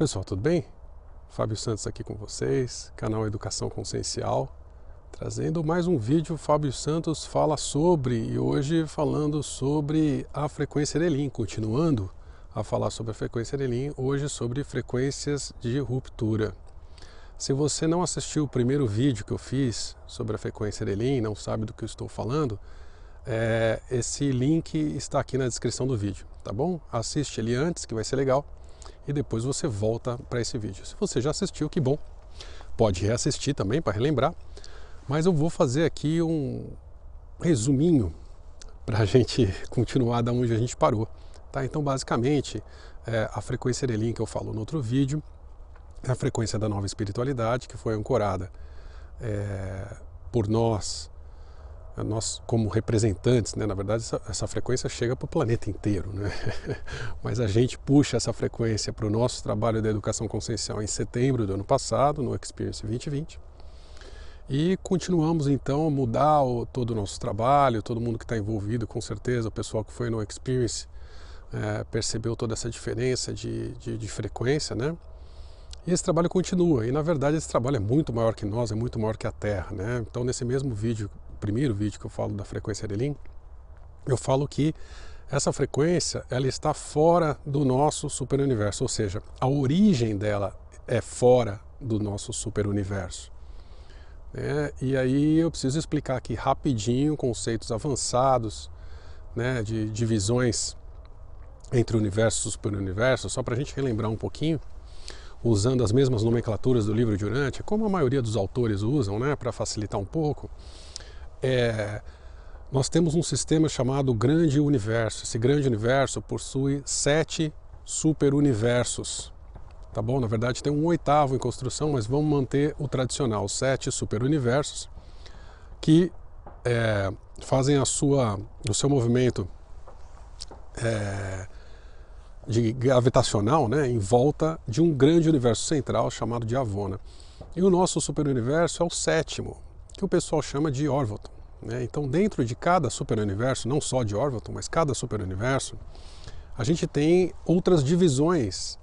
pessoal, tudo bem? Fábio Santos aqui com vocês, canal Educação Consciencial, trazendo mais um vídeo. Fábio Santos fala sobre, e hoje falando sobre a frequência Erelim, continuando a falar sobre a frequência Erelim, hoje sobre frequências de ruptura. Se você não assistiu o primeiro vídeo que eu fiz sobre a frequência Erelim, não sabe do que eu estou falando, esse link está aqui na descrição do vídeo, tá bom? Assiste ele antes, que vai ser legal. E depois você volta para esse vídeo. Se você já assistiu, que bom. Pode reassistir também para relembrar. Mas eu vou fazer aqui um resuminho para a gente continuar da onde a gente parou. Tá? Então, basicamente, a frequência Erelim que eu falo no outro vídeo é a frequência da nova espiritualidade que foi ancorada por nós como representantes, né? Na verdade essa frequência chega para o planeta inteiro, né? Mas a gente puxa essa frequência para o nosso trabalho da educação consciencial em setembro do ano passado, no Experience 2020, e continuamos então a mudar todo o nosso trabalho, todo mundo que está envolvido, com certeza, o pessoal que foi no Experience percebeu toda essa diferença de frequência, né? E esse trabalho continua, e na verdade esse trabalho é muito maior que nós, é muito maior que a Terra, né? Então nesse mesmo vídeo, primeiro vídeo que eu falo da frequência Erelim, eu falo que essa frequência ela está fora do nosso superuniverso, ou seja, a origem dela é fora do nosso superuniverso. E aí eu preciso explicar aqui rapidinho conceitos avançados, né, de divisões entre universos e superuniversos, só para a gente relembrar um pouquinho, usando as mesmas nomenclaturas do livro de Urantia, como a maioria dos autores usam, né, para facilitar um pouco. Nós temos um sistema chamado Grande Universo. Esse Grande Universo possui 7 superuniversos, tá bom? Na verdade tem um 8º em construção, mas vamos manter o tradicional, 7 superuniversos que fazem o seu movimento de gravitacional, né, em volta de um grande universo central chamado de Avona. E o nosso superuniverso é o 7º, que o pessoal chama de Orvonton, né? Então dentro de cada superuniverso, não só de Orvonton, mas cada superuniverso, a gente tem outras divisões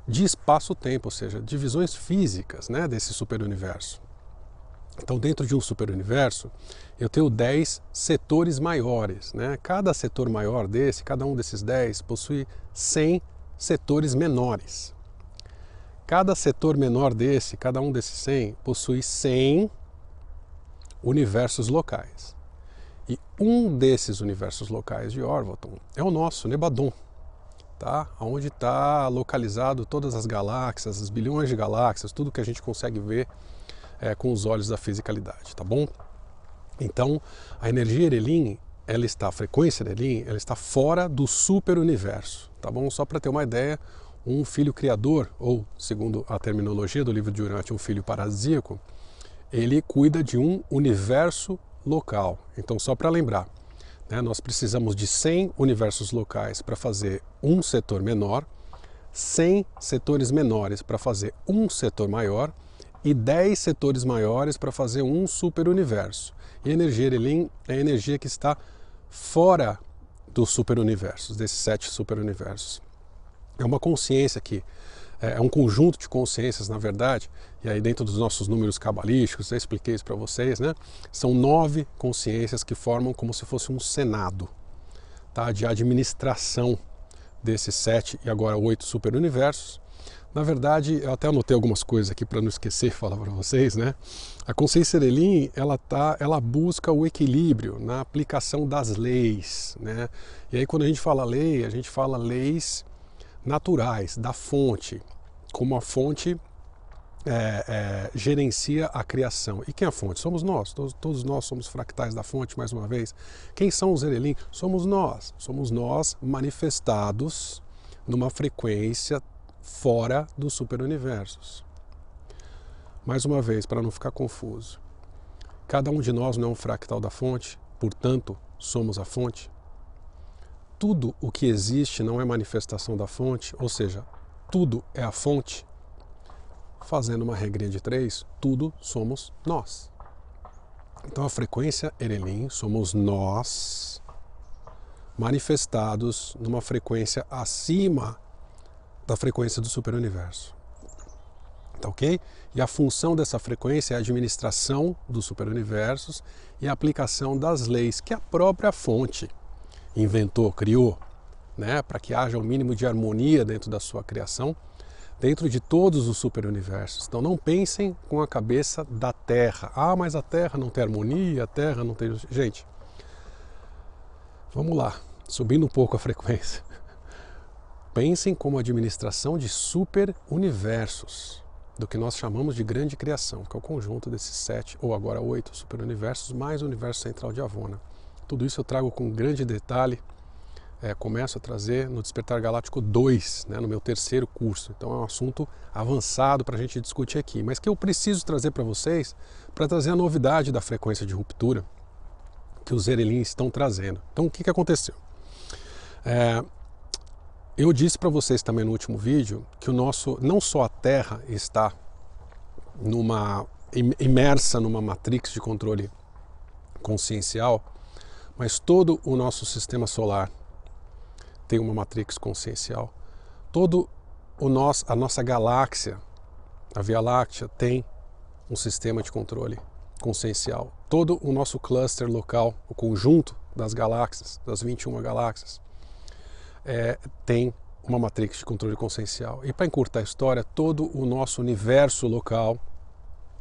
de espaço-tempo, ou seja, divisões físicas, né, desse superuniverso. Então dentro de um superuniverso eu tenho 10 setores maiores, né? Cada setor maior desse, cada um desses 10 possui 100 setores menores. Cada setor menor desse, cada um desses 100 possui 100 universos locais. E um desses universos locais de Orvonton é o nosso Nebadon, tá? Onde está localizado todas as galáxias, as bilhões de galáxias, tudo que a gente consegue ver com os olhos da fisicalidade, tá bom? Então, a energia Erelim, a frequência Erelim, ela está fora do superuniverso, tá bom? Só para ter uma ideia, um filho criador, ou segundo a terminologia do livro de Urantia, um filho paradisíaco, ele cuida de um universo local. Então, só para lembrar, né, nós precisamos de 100 universos locais para fazer um setor menor, 100 setores menores para fazer um setor maior e 10 setores maiores para fazer um superuniverso. E a energia Erelim é a energia que está fora dos superuniversos, desses 7 superuniversos. É uma consciência que é um conjunto de consciências, na verdade, e aí dentro dos nossos números cabalísticos, eu expliquei isso para vocês, né? São 9 consciências que formam como se fosse um senado, tá? De administração desses 7 e agora 8 superuniversos. Na verdade, eu até anotei algumas coisas aqui para não esquecer de falar para vocês, né? A consciência Erelim, ela busca o equilíbrio na aplicação das leis, né? E aí quando a gente fala lei, a gente fala leis naturais, da fonte, como a fonte gerencia a criação. E quem é a fonte? Somos nós, todos nós somos fractais da fonte, mais uma vez. Quem são os Erelim? Somos nós manifestados numa frequência fora dos superuniversos. Mais uma vez, para não ficar confuso, cada um de nós não é um fractal da fonte, portanto, somos a fonte. Tudo o que existe não é manifestação da fonte, ou seja, tudo é a fonte. Fazendo uma regrinha de 3, tudo somos nós. Então a frequência Erelim somos nós manifestados numa frequência acima da frequência do superuniverso. Tá ok? E a função dessa frequência é a administração dos superuniversos e a aplicação das leis que a própria fonte inventou, criou, né? Para que haja o mínimo de harmonia dentro da sua criação, dentro de todos os superuniversos. Então não pensem com a cabeça da Terra. Ah, mas a Terra não tem harmonia, a Terra não tem... Gente, vamos lá, subindo um pouco a frequência. Pensem como administração de superuniversos, do que nós chamamos de grande criação, que é o conjunto desses 7, ou agora 8 superuniversos, mais o universo central de Avona. Tudo isso eu trago com grande detalhe, começo a trazer no Despertar Galáctico 2, né, no meu terceiro curso. Então é um assunto avançado para a gente discutir aqui, mas que eu preciso trazer para vocês, para trazer a novidade da frequência de ruptura que os Erelim estão trazendo. Então o que aconteceu? Eu disse para vocês também no último vídeo que não só a Terra está imersa numa matrix de controle consciencial, mas todo o nosso sistema solar tem uma matrix consciencial. A nossa galáxia, a Via Láctea, tem um sistema de controle consciencial. Todo o nosso cluster local, o conjunto das galáxias, das 21 galáxias, tem uma matrix de controle consciencial. E para encurtar a história, todo o nosso universo local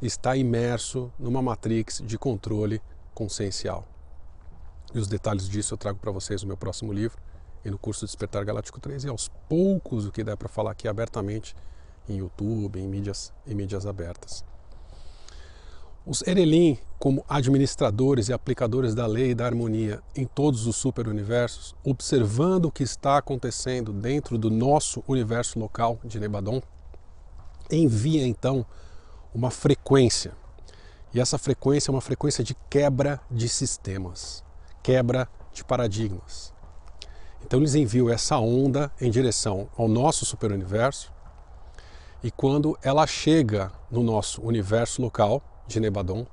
está imerso numa matrix de controle consciencial. E os detalhes disso eu trago para vocês no meu próximo livro e no curso Despertar Galáctico 3, e aos poucos o que der para falar aqui abertamente em YouTube, em mídias abertas. Os Erelim, como administradores e aplicadores da lei e da harmonia em todos os superuniversos, observando o que está acontecendo dentro do nosso universo local de Nebadon, envia então uma frequência. E essa frequência é uma frequência de quebra de sistemas, quebra de paradigmas. Então eles enviam essa onda em direção ao nosso superuniverso, e quando ela chega no nosso universo local de Nebadon,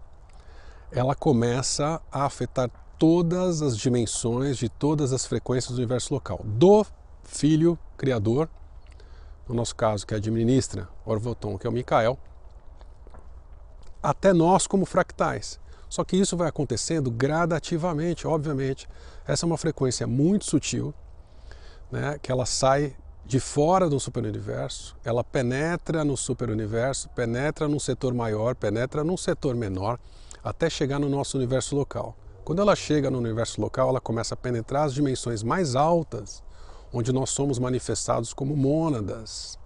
ela começa a afetar todas as dimensões de todas as frequências do universo local, do Filho Criador, no nosso caso que administra Orvoton, que é o Micael, até nós como fractais. Só que isso vai acontecendo gradativamente, obviamente. Essa é uma frequência muito sutil, né, que ela sai de fora do superuniverso, ela penetra no superuniverso, penetra num setor maior, penetra num setor menor, até chegar no nosso universo local. Quando ela chega no universo local, ela começa a penetrar as dimensões mais altas, onde nós somos manifestados como mônadas.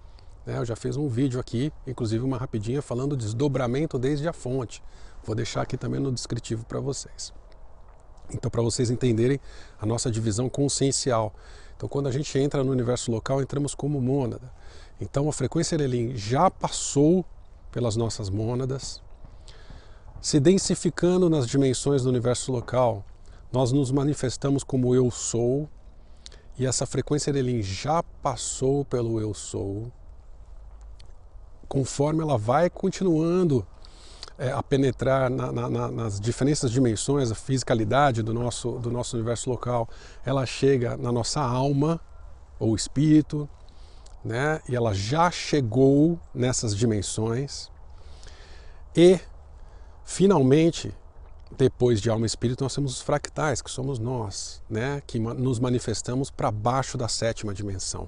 Eu já fiz um vídeo aqui, inclusive uma rapidinha, falando de desdobramento desde a fonte. Vou deixar aqui também no descritivo para vocês. Então, para vocês entenderem a nossa divisão consciencial. Então, quando a gente entra no universo local, entramos como mônada. Então, a frequência Erelim já passou pelas nossas mônadas, se densificando nas dimensões do universo local, nós nos manifestamos como Eu Sou, e essa frequência Erelim já passou pelo Eu Sou. Conforme ela vai continuando a penetrar nas diferentes dimensões, a fisicalidade do nosso universo local, ela chega na nossa alma ou espírito, né? E ela já chegou nessas dimensões, e finalmente, depois de alma e espírito, nós temos os fractais, que somos nós, né? Que nos manifestamos para baixo da 7ª dimensão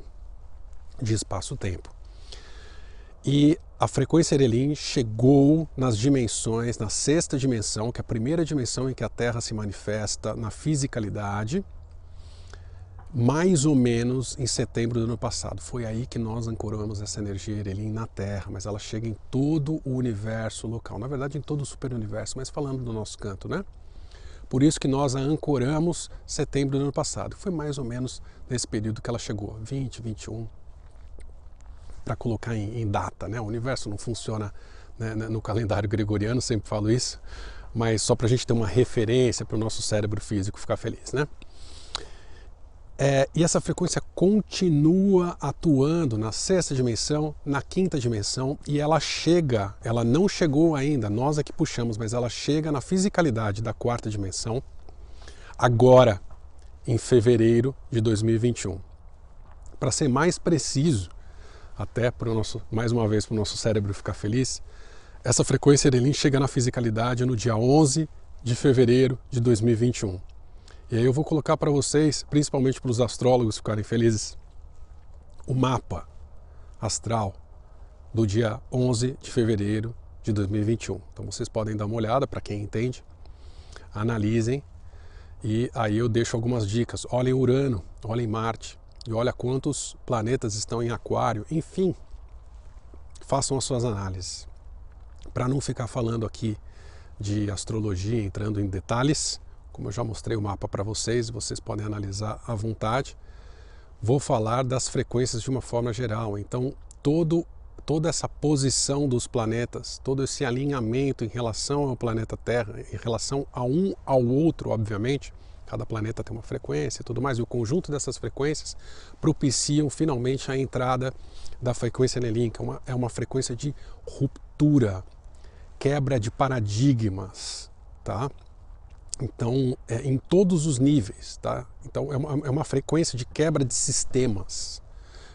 de espaço-tempo. E a frequência Erelim chegou nas dimensões, na 6ª dimensão, que é a primeira dimensão em que a Terra se manifesta na fisicalidade, mais ou menos em setembro do ano passado. Foi aí que nós ancoramos essa energia Erelim na Terra, mas ela chega em todo o universo local, na verdade em todo o superuniverso, mas falando do nosso canto, né? Por isso que nós a ancoramos setembro do ano passado. Foi mais ou menos nesse período que ela chegou, 20, 21, para colocar em data, né? O universo não funciona, né, no calendário gregoriano, sempre falo isso, mas só para a gente ter uma referência para o nosso cérebro físico ficar feliz, né? E essa frequência continua atuando na 6ª dimensão, na 5ª dimensão, e ela não chegou ainda, nós é que puxamos, mas ela chega na fisicalidade da 4ª dimensão, agora, em fevereiro de 2021. Para ser mais preciso, até mais uma vez para o nosso cérebro ficar feliz, essa frequência Nelim chega na fisicalidade no dia 11 de fevereiro de 2021. E aí eu vou colocar para vocês, principalmente para os astrólogos ficarem felizes, o mapa astral do dia 11 de fevereiro de 2021. Então vocês podem dar uma olhada, para quem entende, analisem, e aí eu deixo algumas dicas. Olhem Urano, olhem Marte, e olha quantos planetas estão em Aquário, enfim, façam as suas análises. Para não ficar falando aqui de astrologia, entrando em detalhes, como eu já mostrei o mapa para vocês, vocês podem analisar à vontade, vou falar das frequências de uma forma geral. Então, toda essa posição dos planetas, todo esse alinhamento em relação ao planeta Terra, em relação a um ao outro, obviamente, cada planeta tem uma frequência e tudo mais, e o conjunto dessas frequências propiciam finalmente a entrada da frequência Nelim, que é uma frequência de ruptura, quebra de paradigmas, tá? Então, em todos os níveis, tá? Então, é uma frequência de quebra de sistemas,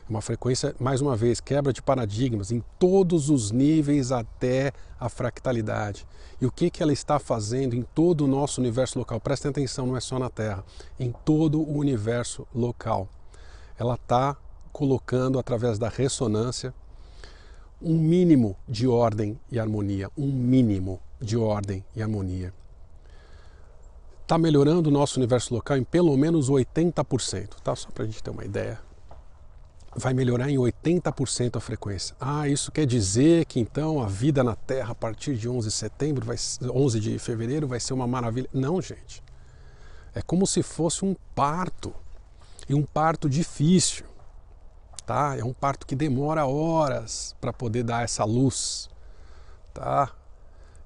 uma frequência, mais uma vez, quebra de paradigmas em todos os níveis até a fractalidade. E o que ela está fazendo em todo o nosso universo local? Prestem atenção, não é só na Terra, em todo o universo local. Ela está colocando, através da ressonância, um mínimo de ordem e harmonia, um mínimo de ordem e harmonia. Está melhorando o nosso universo local em pelo menos 80%, tá? Só para a gente ter uma ideia. Vai melhorar em 80% a frequência. Ah, isso quer dizer que então a vida na Terra a partir de 11 de fevereiro vai ser uma maravilha? Não, gente. É como se fosse um parto, e um parto difícil. Tá? É um parto que demora horas para poder dar essa luz, tá?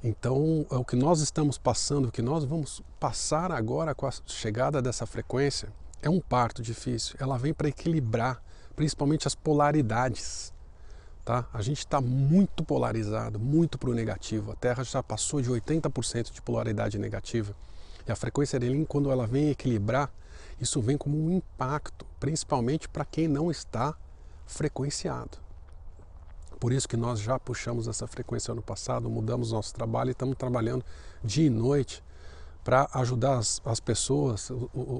Então, o que nós estamos passando, o que nós vamos passar agora com a chegada dessa frequência, é um parto difícil. Ela vem para equilibrar, principalmente as polaridades, tá? A gente está muito polarizado, muito para o negativo. A Terra já passou de 80% de polaridade negativa. E a frequência dele, quando ela vem equilibrar, isso vem como um impacto, principalmente para quem não está frequenciado. Por isso que nós já puxamos essa frequência ano passado, mudamos nosso trabalho e estamos trabalhando dia e noite para ajudar as pessoas,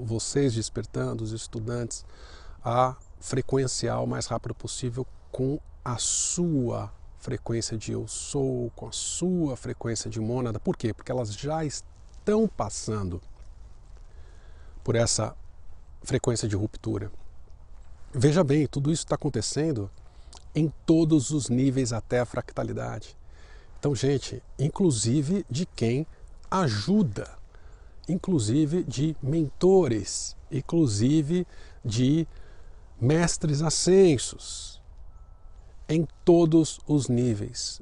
vocês despertando, os estudantes, a frequenciar o mais rápido possível com a sua frequência de eu sou, com a sua frequência de mônada. Por quê? Porque elas já estão passando por essa frequência de ruptura. Veja bem, tudo isso está acontecendo em todos os níveis até a fractalidade. Então, gente, inclusive de quem ajuda, inclusive de mentores, inclusive de mestres ascensos, em todos os níveis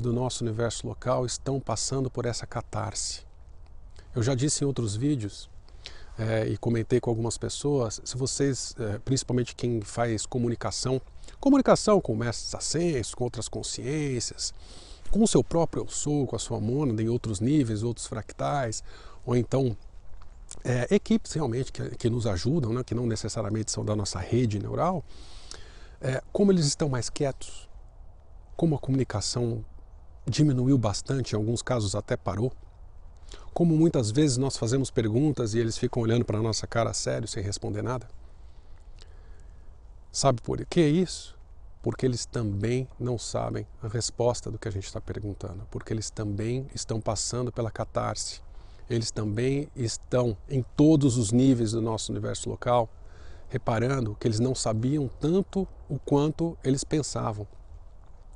do nosso universo local estão passando por essa catarse. Eu já disse em outros vídeos, e comentei com algumas pessoas, se vocês, principalmente quem faz comunicação com mestres ascensos, com outras consciências, com o seu próprio eu sou, com a sua mônada em outros níveis, outros fractais, ou então equipes realmente que nos ajudam, né, que não necessariamente são da nossa rede neural, como eles estão mais quietos, como a comunicação diminuiu bastante, em alguns casos até parou, como muitas vezes nós fazemos perguntas e eles ficam olhando para a nossa cara sério, sem responder nada. Sabe por que isso? Porque eles também não sabem a resposta do que a gente está perguntando, porque eles também estão passando pela catarse, eles também estão em todos os níveis do nosso universo local, reparando que eles não sabiam tanto o quanto eles pensavam.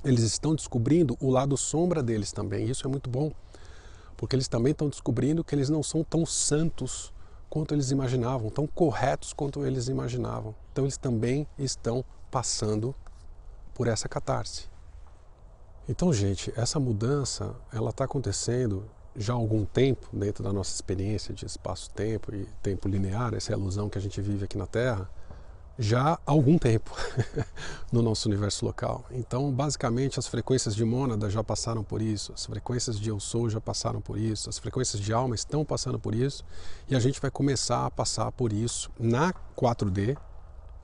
Eles estão descobrindo o lado sombra deles também, e isso é muito bom. Porque eles também estão descobrindo que eles não são tão santos quanto eles imaginavam, tão corretos quanto eles imaginavam. Então eles também estão passando por essa catarse. Então, gente, essa mudança, ela está acontecendo já há algum tempo dentro da nossa experiência de espaço-tempo e tempo linear, essa ilusão que a gente vive aqui na Terra, já há algum tempo no nosso universo local. Então, basicamente, as frequências de mônada já passaram por isso, as frequências de eu sou já passaram por isso, as frequências de alma estão passando por isso, e a gente vai começar a passar por isso na 4D,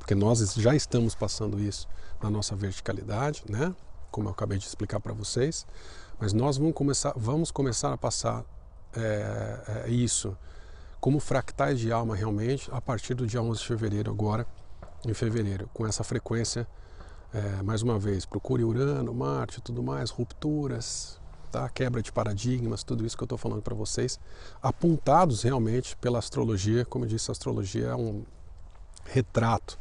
porque nós já estamos passando isso na nossa verticalidade, né? Como eu acabei de explicar para vocês, mas nós vamos começar a passar isso como fractais de alma realmente a partir do dia 11 de fevereiro agora, em fevereiro, com essa frequência, mais uma vez, procure Urano, Marte e tudo mais, rupturas, tá? Quebra de paradigmas, tudo isso que eu estou falando para vocês, apontados realmente pela astrologia. Como eu disse, a astrologia é um retrato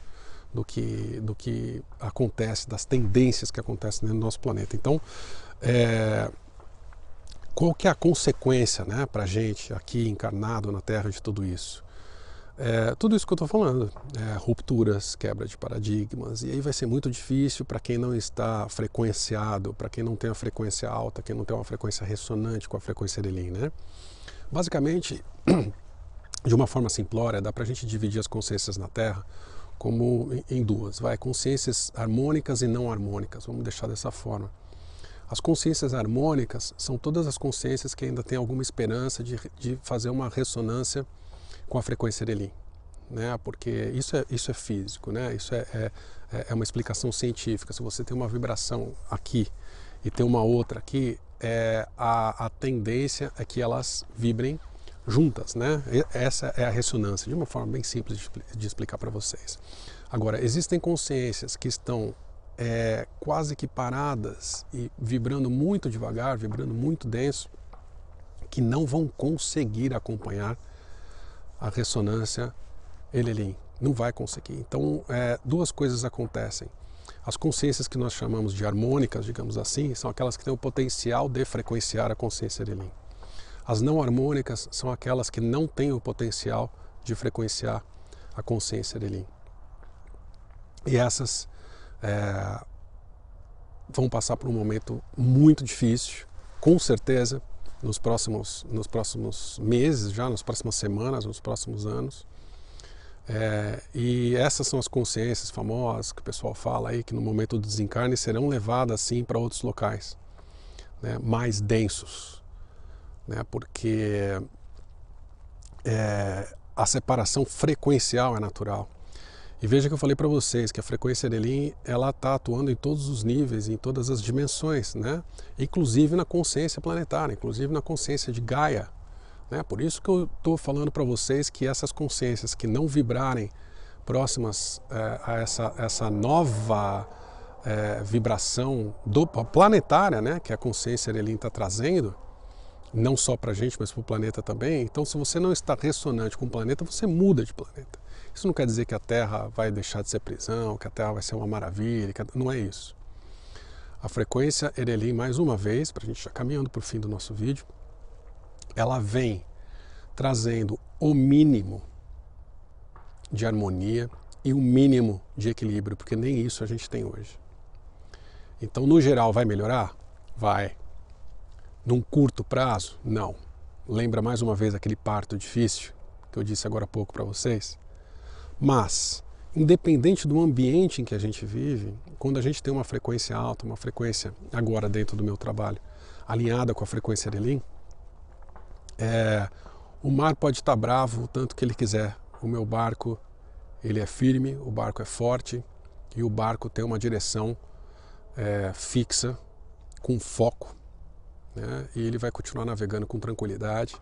do que acontece, das tendências que acontecem dentro do nosso planeta. Então, qual que é a consequência, né, para a gente aqui encarnado na Terra de tudo isso? Tudo isso que eu estou falando, rupturas, quebra de paradigmas, e aí vai ser muito difícil para quem não está frequenciado, para quem não tem a frequência alta, quem não tem uma frequência ressonante com a frequência Erelim, né? Basicamente, de uma forma simplória, dá para a gente dividir as consciências na Terra como em duas, consciências harmônicas e não harmônicas, vamos deixar dessa forma. As consciências harmônicas são todas as consciências que ainda têm alguma esperança de fazer uma ressonância com a frequência Erelim, né? Porque isso é físico, né? Isso é uma explicação científica. Se você tem uma vibração aqui e tem uma outra aqui, a tendência é que elas vibrem juntas, né? Essa é a ressonância, de uma forma bem simples de explicar para vocês. Agora, existem consciências que estão quase que paradas e vibrando muito devagar, vibrando muito denso, que não vão conseguir acompanhar a ressonância Erelim, não vai conseguir. Então, duas coisas acontecem. As consciências que nós chamamos de harmônicas, digamos assim, são aquelas que têm o potencial de frequenciar a consciência Erelim. As não harmônicas são aquelas que não têm o potencial de frequenciar a consciência Erelim. E essas vão passar por um momento muito difícil, com certeza, nos próximos meses, já nas próximas semanas, nos próximos anos. E essas são as consciências famosas que o pessoal fala aí, que no momento do desencarne serão levadas assim para outros locais, né, mais densos, né, porque a separação frequencial é natural. E veja que eu falei para vocês que a frequência Erelim, ela está atuando em todos os níveis, em todas as dimensões, né? Inclusive na consciência planetária, inclusive na consciência de Gaia, né? Por isso que eu estou falando para vocês que essas consciências que não vibrarem próximas a essa nova vibração planetária, né? Que a consciência Erelim está trazendo, não só para a gente, mas para o planeta também. Então, se você não está ressonante com o planeta, você muda de planeta. Isso não quer dizer que a Terra vai deixar de ser prisão, que a Terra vai ser uma maravilha, não é isso. A frequência Erelim, mais uma vez, para a gente já caminhando para o fim do nosso vídeo, ela vem trazendo o mínimo de harmonia e o mínimo de equilíbrio, porque nem isso a gente tem hoje. Então, no geral, vai melhorar? Vai. Num curto prazo? Não. Lembra mais uma vez aquele parto difícil que eu disse agora há pouco para vocês? Mas, independente do ambiente em que a gente vive, quando a gente tem uma frequência alta, uma frequência, agora dentro do meu trabalho, alinhada com a frequência Erelim, o mar pode estar bravo o tanto que ele quiser. O meu barco, ele é firme, o barco é forte e o barco tem uma direção fixa, com foco, né? E ele vai continuar navegando com tranquilidade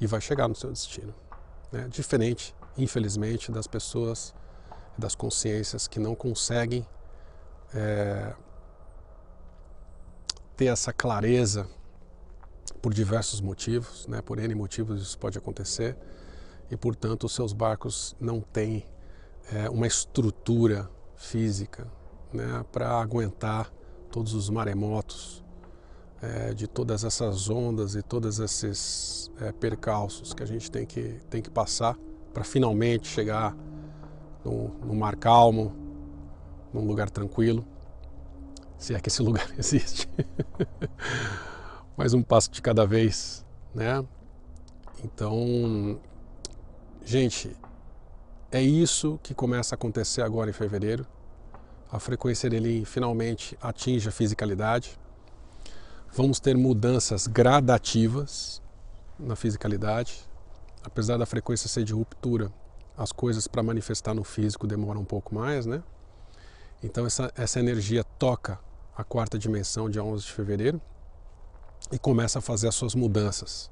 e vai chegar no seu destino, né? Diferente, infelizmente, das pessoas, das consciências que não conseguem ter essa clareza por diversos motivos, né? Por N motivos isso pode acontecer, e portanto os seus barcos não têm uma estrutura física, né, para aguentar todos os maremotos de todas essas ondas e todos esses percalços que a gente tem que passar para finalmente chegar num mar calmo, num lugar tranquilo, se é que esse lugar existe. Mais um passo de cada vez, né? Então, gente, é isso que começa a acontecer agora em fevereiro. A frequência Erelim finalmente atinge a fisicalidade. Vamos ter mudanças gradativas na fisicalidade. Apesar da frequência ser de ruptura, as coisas para manifestar no físico demoram um pouco mais, né? Então essa energia toca a quarta dimensão dia 11 de fevereiro e começa a fazer as suas mudanças,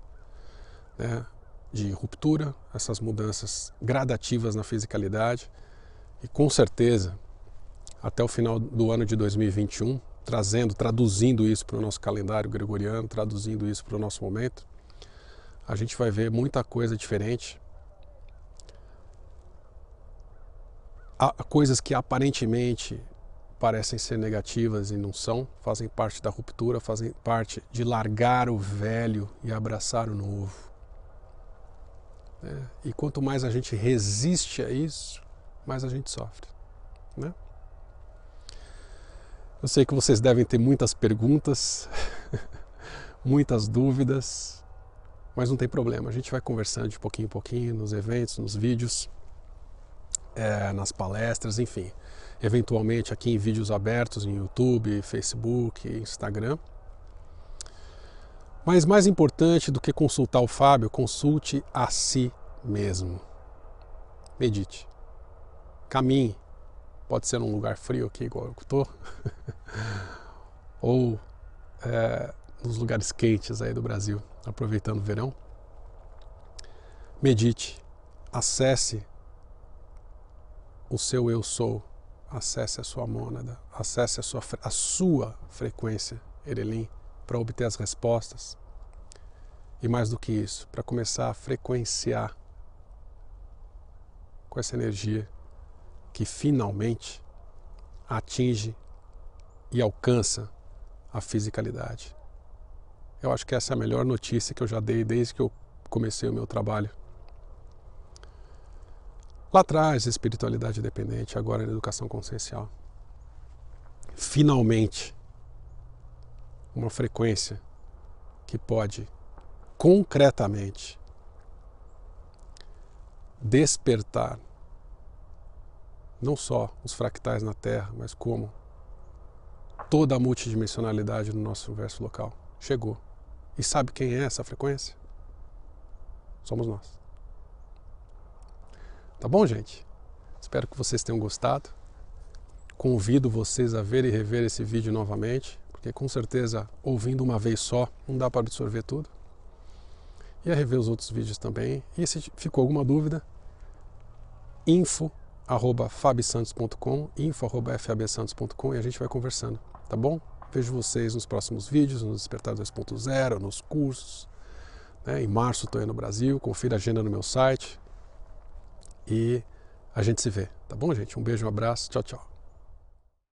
né, de ruptura, essas mudanças gradativas na fisicalidade e com certeza até o final do ano de 2021, traduzindo isso para o nosso calendário gregoriano, traduzindo isso para o nosso momento, a gente vai ver muita coisa diferente. Há coisas que aparentemente parecem ser negativas e não são, fazem parte da ruptura, fazem parte de largar o velho e abraçar o novo. E quanto mais a gente resiste a isso, mais a gente sofre, né? Eu sei que vocês devem ter muitas perguntas, muitas dúvidas, mas não tem problema, a gente vai conversando de pouquinho em pouquinho nos eventos, nos vídeos, nas palestras, enfim, eventualmente aqui em vídeos abertos em YouTube, Facebook, Instagram. Mas mais importante do que consultar o Fábio, consulte a si mesmo. Medite. Caminhe. Pode ser num lugar frio aqui, igual eu estou, ou nos lugares quentes aí do Brasil, aproveitando o verão. Medite. Acesse o seu eu sou. Acesse a sua mônada. Acesse a sua frequência, Erelim, para obter as respostas. E mais do que isso, para começar a frequenciar com essa energia que finalmente atinge e alcança a fisicalidade. Eu acho que essa é a melhor notícia que eu já dei desde que eu comecei o meu trabalho. Lá atrás, espiritualidade dependente, agora na educação consciencial. Finalmente, uma frequência que pode concretamente despertar não só os fractais na Terra, mas como toda a multidimensionalidade no nosso universo local. Chegou. E sabe quem é essa frequência? Somos nós. Tá bom, gente? Espero que vocês tenham gostado. Convido vocês a ver e rever esse vídeo novamente, porque com certeza, ouvindo uma vez só, não dá para absorver tudo. E a rever os outros vídeos também. E se ficou alguma dúvida, info@fabisantos.com, info@fabsantos.com, e a gente vai conversando, tá bom? Vejo vocês nos próximos vídeos, no Despertar 2.0, nos cursos, né? Em março estou aí no Brasil, confira a agenda no meu site e a gente se vê, tá bom, gente? Um beijo, um abraço, tchau, tchau.